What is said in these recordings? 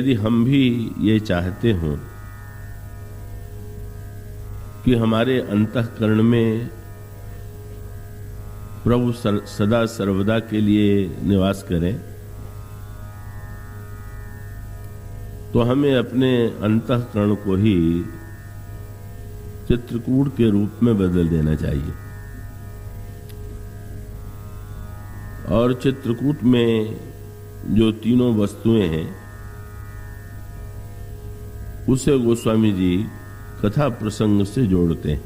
यदि हम भी ये चाहते हों कि हमारे अंतःकरण में प्रभु सदा सर्वदा के लिए निवास करें, तो हमें अपने अंतःकरण को ही चित्रकूट के रूप में बदल देना चाहिए। और चित्रकूट में जो तीनों वस्तुएं हैं उसे गोस्वामी जी कथा प्रसंग से जोड़ते हैं।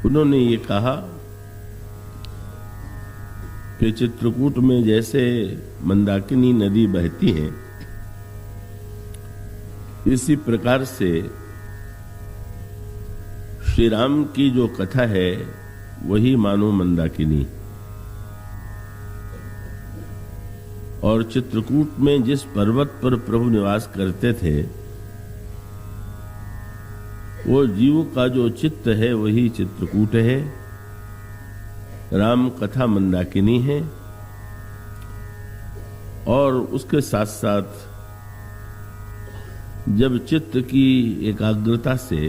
उन्होंने ये कहा कि चित्रकूट में जैसे मंदाकिनी नदी बहती है, इसी प्रकार से श्री राम की जो कथा है वही मानो मंदाकिनी। और चित्रकूट में जिस पर्वत पर प्रभु निवास करते थे, वो जीव का जो चित्त है वही चित्रकूट है। राम कथा मंदाकिनी है। और उसके साथ साथ जब चित्त की एकाग्रता से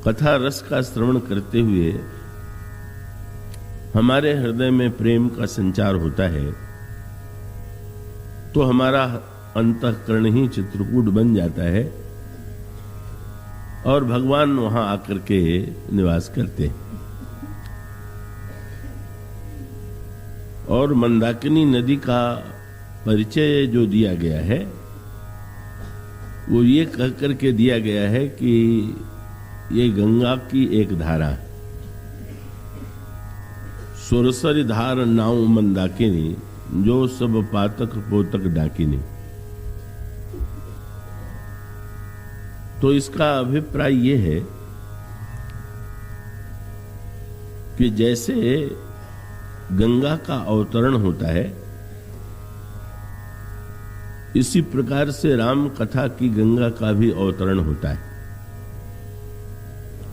कथा रस का श्रवण करते हुए हमारे हृदय में प्रेम का संचार होता है, तो हमारा अंतःकरण ही चित्रकूट बन जाता है और भगवान वहां आकर के निवास करते हैं। और मंदाकिनी नदी का परिचय जो दिया गया है वो ये कहकर के दिया गया है कि ये गंगा की एक धारा है। सुरसरी धार नाव मंदाकिनी, जो सब पातक पोतक डाकिनी। तो इसका अभिप्राय ये है कि जैसे गंगा का अवतरण होता है, इसी प्रकार से राम कथा की गंगा का भी अवतरण होता है।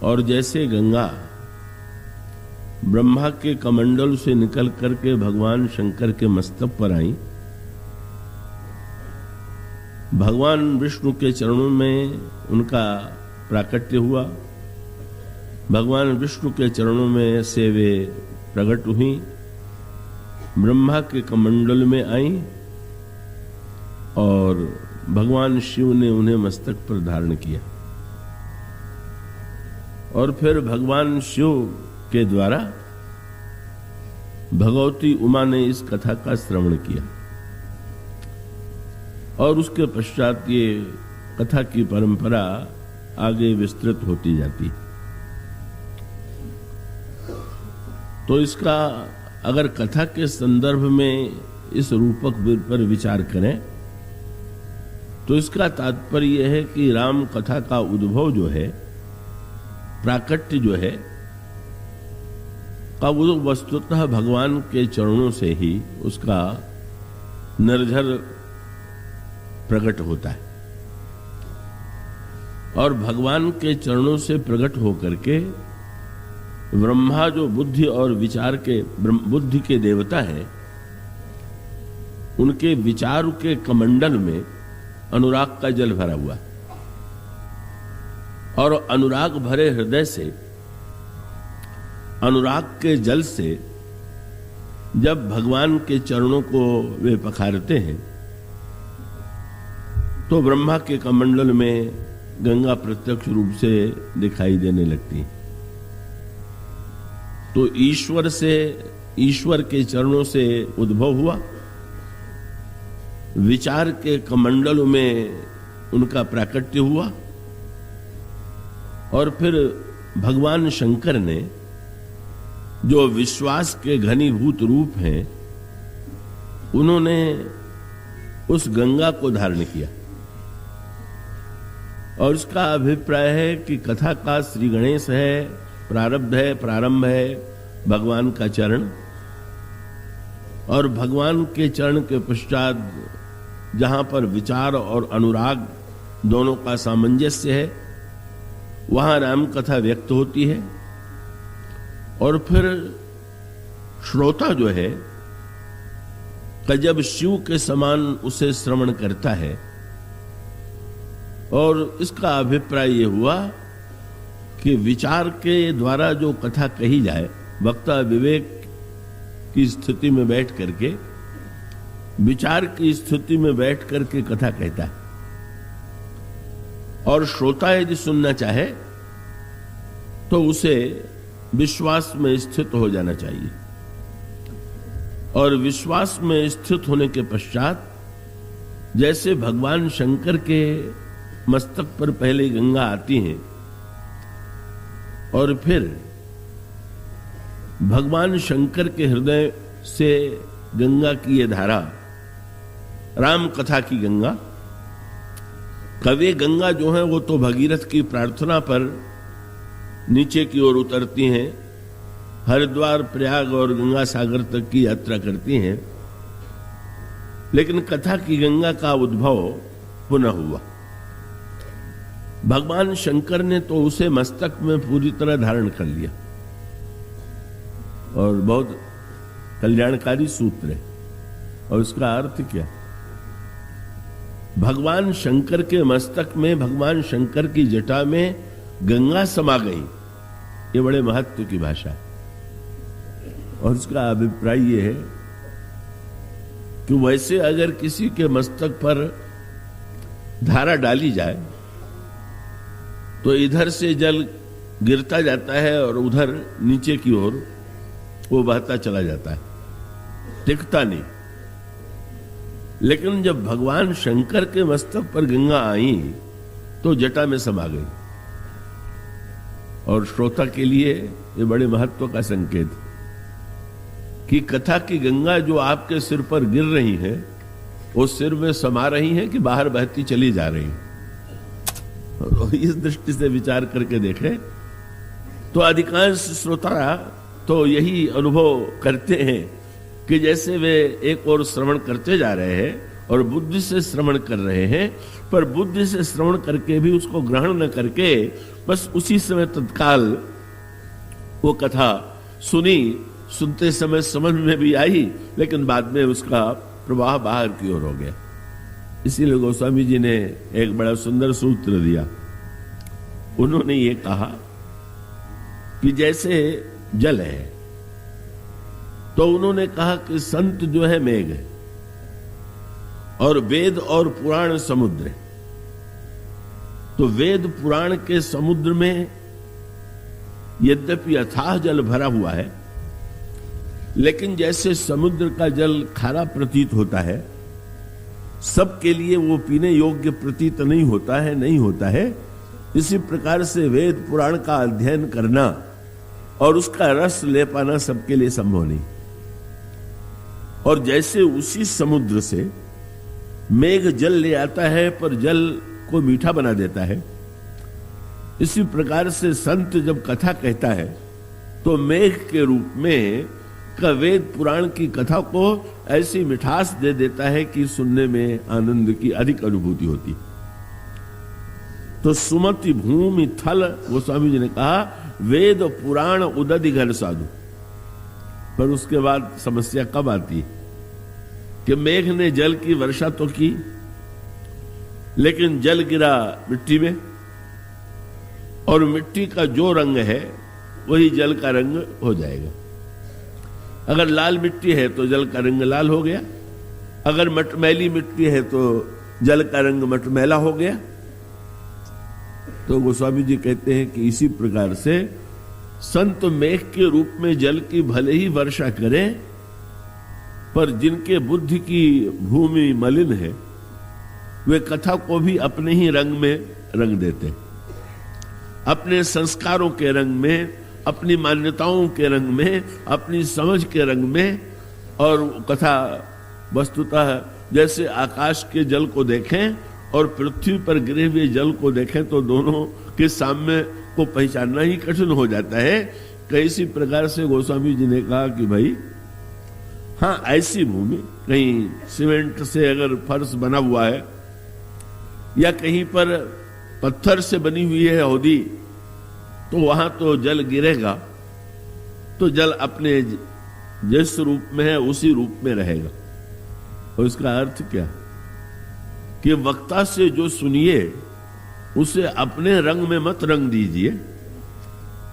और जैसे गंगा ब्रह्मा के कमंडल से निकल करके भगवान शंकर के मस्तक पर आई, भगवान विष्णु के चरणों में उनका प्राकट्य हुआ, भगवान विष्णु के चरणों में से वे प्रकट हुई, ब्रह्मा के कमंडल में आई और भगवान शिव ने उन्हें मस्तक पर धारण किया। और फिर भगवान शिव के द्वारा भगवती उमा ने इस कथा का श्रवण किया। और उसके पश्चात ये कथा की परंपरा आगे विस्तृत होती जाती। तो इसका अगर कथा के संदर्भ में इस रूपक पर विचार करें तो इसका तात्पर्य यह है कि राम कथा का उद्भव जो है, प्राकट्य जो है, का वो वस्तुतः भगवान के चरणों से ही उसका निर्झर प्रकट होता है। और भगवान के चरणों से प्रकट होकर के ब्रह्मा जो बुद्धि और विचार के बुद्धि के देवता हैं, उनके विचार के कमंडल में अनुराग का जल भरा हुआ। और अनुराग भरे हृदय से, अनुराग के जल से जब भगवान के चरणों को वे पखारते हैं तो ब्रह्मा के कमंडल में गंगा प्रत्यक्ष रूप से दिखाई देने लगती। तो ईश्वर से, ईश्वर के चरणों से उद्भव हुआ, विचार के कमंडल में उनका प्राकट्य हुआ, और फिर भगवान शंकर ने जो विश्वास के घनीभूत रूप हैं, उन्होंने उस गंगा को धारण किया। और इसका अभिप्राय है कि कथा का श्री गणेश है, प्रारब्ध है, प्रारंभ है भगवान का चरण। और भगवान के चरण के पश्चात जहां पर विचार और अनुराग दोनों का सामंजस्य है, वहां राम कथा व्यक्त होती है। और फिर श्रोता जो है कि जब शिव के समान उसे श्रवण करता है, और इसका अभिप्राय ये हुआ कि विचार के द्वारा जो कथा कही जाए, वक्ता विवेक की स्थिति में बैठ करके, विचार की स्थिति में बैठ करके कथा कहता है, और श्रोता यदि सुनना चाहे तो उसे विश्वास में स्थित हो जाना चाहिए, और विश्वास में स्थित होने के पश्चात जैसे भगवान शंकर के मस्तक पर पहले गंगा आती है और फिर भगवान शंकर के हृदय से गंगा की ये धारा, राम कथा की गंगा, कवे गंगा जो है वो तो भगीरथ की प्रार्थना पर नीचे की ओर उतरती हैं, हरिद्वार, प्रयाग और गंगा सागर तक की यात्रा करती हैं, लेकिन कथा की गंगा का उद्भव पुनः हुआ। भगवान शंकर ने तो उसे मस्तक में पूरी तरह धारण कर लिया, और बहुत कल्याणकारी सूत्र है। और उसका अर्थ क्या? भगवान शंकर के मस्तक में, भगवान शंकर की जटा में गंगा समा गई, ये बड़े महत्व की भाषा है। और उसका अभिप्राय ये है कि वैसे अगर किसी के मस्तक पर धारा डाली जाए तो इधर से जल गिरता जाता है और उधर नीचे की ओर वो बहता चला जाता है, टिकता नहीं। लेकिन जब भगवान शंकर के मस्तक पर गंगा आई तो जटा में समा गई, और श्रोता के लिए ये बड़े महत्व का संकेत कि कथा की गंगा जो आपके सिर पर गिर रही है वो सिर में समा रही है कि बाहर बहती चली जा रही है। इस दृष्टि से विचार करके देखें तो अधिकांश श्रोता तो यही अनुभव करते हैं कि जैसे वे एक और श्रवण करते जा रहे हैं और बुद्धि से श्रवण कर रहे हैं, पर बुद्धि से श्रवण करके भी उसको ग्रहण न करके बस उसी समय तत्काल वो कथा सुनी, सुनते समय समझ में भी आई, लेकिन बाद में उसका प्रवाह बाहर की ओर हो गया। इसीलिए गोस्वामी जी ने एक बड़ा सुंदर सूत्र दिया। उन्होंने ये कहा कि जैसे जल है, तो उन्होंने कहा कि संत जो है मेघ है, और वेद और पुराण समुद्र है। तो वेद पुराण के समुद्र में यद्यपि अथाह जल भरा हुआ है, लेकिन जैसे समुद्र का जल खारा प्रतीत होता है, सबके लिए वो पीने योग्य प्रतीत नहीं होता है, इसी प्रकार से वेद पुराण का अध्ययन करना और उसका रस ले पाना सबके लिए संभव नहीं। और जैसे उसी समुद्र से मेघ जल ले आता है पर जल को मीठा बना देता है, इसी प्रकार से संत जब कथा कहता है तो मेघ के रूप में का वेद पुराण की कथा को ऐसी मिठास दे देता है कि सुनने में आनंद की अधिक अनुभूति होती। तो सुमति भूमि थल, गोस्वामी जी ने कहा वेद पुराण उदधि घन साधु। पर उसके बाद समस्या कब आती है कि मेघ ने जल की वर्षा तो की, लेकिन जल गिरा मिट्टी में, और मिट्टी का जो रंग है वही जल का रंग हो जाएगा। अगर लाल मिट्टी है तो जल का रंग लाल हो गया, अगर मटमैली मिट्टी है तो जल का रंग मटमैला हो गया। तो गोस्वामी जी कहते हैं कि इसी प्रकार से संत मेघ के रूप में जल की भले ही वर्षा करें, पर जिनके बुद्धि की भूमि मलिन है वे कथा को भी अपने ही रंग में रंग देते, अपने संस्कारों के रंग में, अपनी मान्यताओं के रंग में, अपनी समझ के रंग में। और कथा वस्तुतः जैसे आकाश के जल को देखें और पृथ्वी पर गिरे हुए जल को देखें तो दोनों के सामने को पहचानना ही कठिन हो जाता है। कैसी प्रकार से गोस्वामी जी ने कहा कि भाई हाँ, ऐसी भूमि कहीं सीमेंट से अगर फर्श बना हुआ है या कहीं पर पत्थर से बनी हुई है हौदी, तो वहां तो जल गिरेगा तो जल अपने जिस रूप में है उसी रूप में रहेगा। और इसका अर्थ क्या? कि वक्ता से जो सुनिए उसे अपने रंग में मत रंग दीजिए,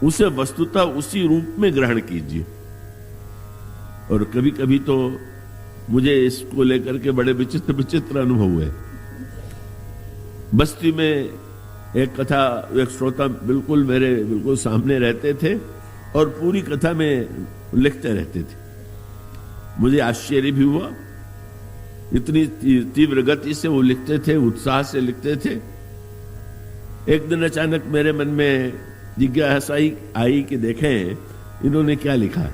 उसे वस्तुतः उसी रूप में ग्रहण कीजिए। और कभी कभी तो मुझे इसको लेकर के बड़े विचित्र विचित्र अनुभव हुए। बस्ती में एक कथा, एक श्रोता बिल्कुल सामने रहते थे और पूरी कथा में लिखते रहते थे। मुझे आश्चर्य भी हुआ, इतनी तीव्र गति से वो लिखते थे, उत्साह से लिखते थे। एक दिन अचानक मेरे मन में जिज्ञासा आई कि देखें इन्होंने क्या लिखा।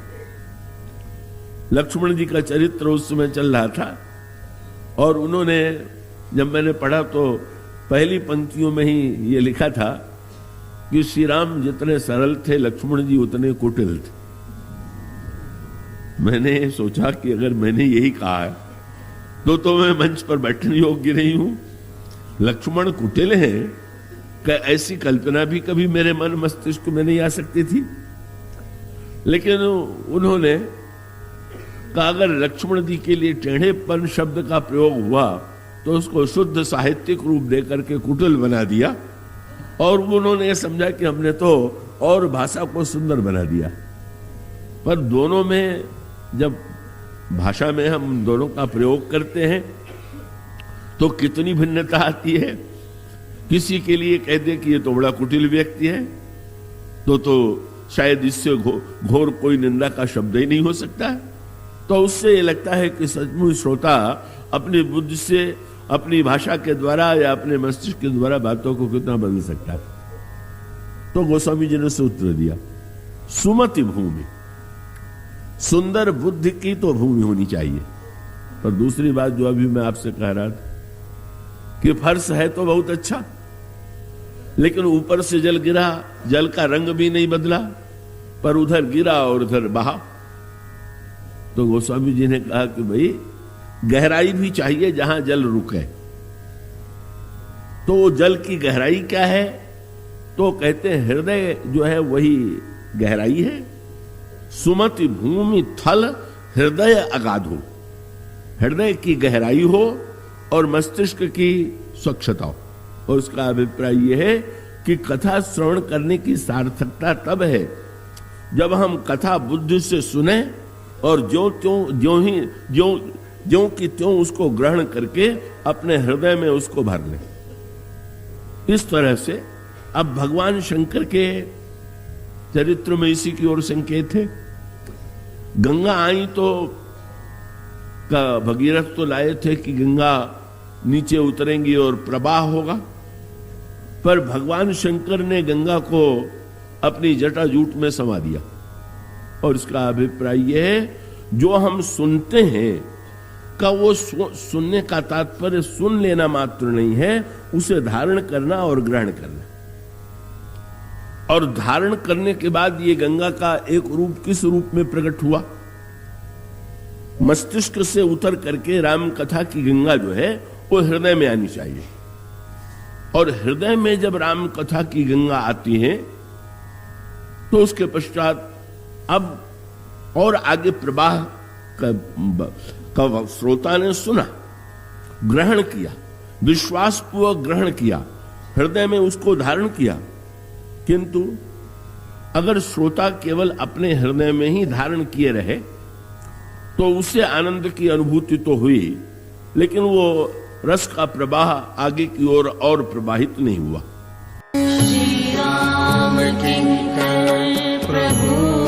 लक्ष्मण जी का चरित्र उस समय चल रहा था और उन्होंने, जब मैंने पढ़ा तो पहली पंक्तियों में ही ये लिखा था कि श्री राम जितने सरल थे, लक्ष्मण जी उतने कुटिल थे। मैंने सोचा कि अगर मैंने यही कहा है तो मैं मंच पर बैठने योग्य नहीं हूं। लक्ष्मण कुटिल हैं, क्या ऐसी कल्पना भी कभी मेरे मन मस्तिष्क में नहीं आ सकती थी। लेकिन उन्होंने कहा अगर लक्ष्मण जी के लिए टेढ़ेपन शब्द का प्रयोग हुआ तो उसको शुद्ध साहित्यिक रूप देकर के कुटिल बना दिया, और उन्होंने ये समझा कि हमने तो और भाषा को सुंदर बना दिया। पर दोनों में, जब भाषा में हम दोनों का प्रयोग करते हैं तो कितनी भिन्नता आती है। किसी के लिए कह दे कि ये तो बड़ा कुटिल व्यक्ति है तो शायद इससे घोर कोई निंदा का शब्द ही नहीं हो सकता है। तो उससे ये लगता है कि सचमुच श्रोता अपनी बुद्धि से, अपनी भाषा के द्वारा या अपने मस्तिष्क के द्वारा बातों को कितना बदल सकता है। तो गोस्वामी जी ने सूत्र दिया, सुमति भूमि, सुंदर बुद्धि की तो भूमि होनी चाहिए। और दूसरी बात जो अभी मैं आपसे कह रहा था कि फर्श है तो बहुत अच्छा, लेकिन ऊपर से जल गिरा, जल का रंग भी नहीं बदला, पर उधर गिरा और उधर बहा। तो गोस्वामी जी ने कहा कि भाई गहराई भी चाहिए जहां जल रुके। तो जल की गहराई क्या है? तो कहते हैं हृदय जो है वही गहराई है। सुमति भूमि थल हृदय अगाधो, हृदय की गहराई हो और मस्तिष्क की स्वच्छता हो। और उसका अभिप्राय यह है कि कथा श्रवण करने की सार्थकता तब है जब हम कथा बुद्धि से सुने और ज्यों की त्यों उसको ग्रहण करके अपने हृदय में उसको भर लें। इस तरह से अब भगवान शंकर के चरित्र में इसी की ओर संकेत है। गंगा आई तो भगीरथ तो लाए थे कि गंगा नीचे उतरेंगी और प्रवाह होगा, पर भगवान शंकर ने गंगा को अपनी जटाजूट में समा दिया। और इसका अभिप्राय यह है जो हम सुनते हैं का वो सुनने का तात्पर्य सुन लेना मात्र नहीं है, उसे धारण करना और ग्रहण करना। और धारण करने के बाद ये गंगा का एक रूप किस रूप में प्रकट हुआ? मस्तिष्क से उतर करके राम कथा की गंगा जो है वो हृदय में आनी चाहिए। और हृदय में जब राम कथा की गंगा आती है तो उसके पश्चात अब और आगे प्रवाह का श्रोता ने सुना, ग्रहण किया, विश्वासपूर्वक ग्रहण किया, हृदय में उसको धारण किया। किंतु अगर श्रोता केवल अपने हृदय में ही धारण किए रहे तो उसे आनंद की अनुभूति तो हुई, लेकिन वो रस का प्रवाह आगे की ओर और प्रवाहित नहीं हुआ। श्री राम किंकर प्रभु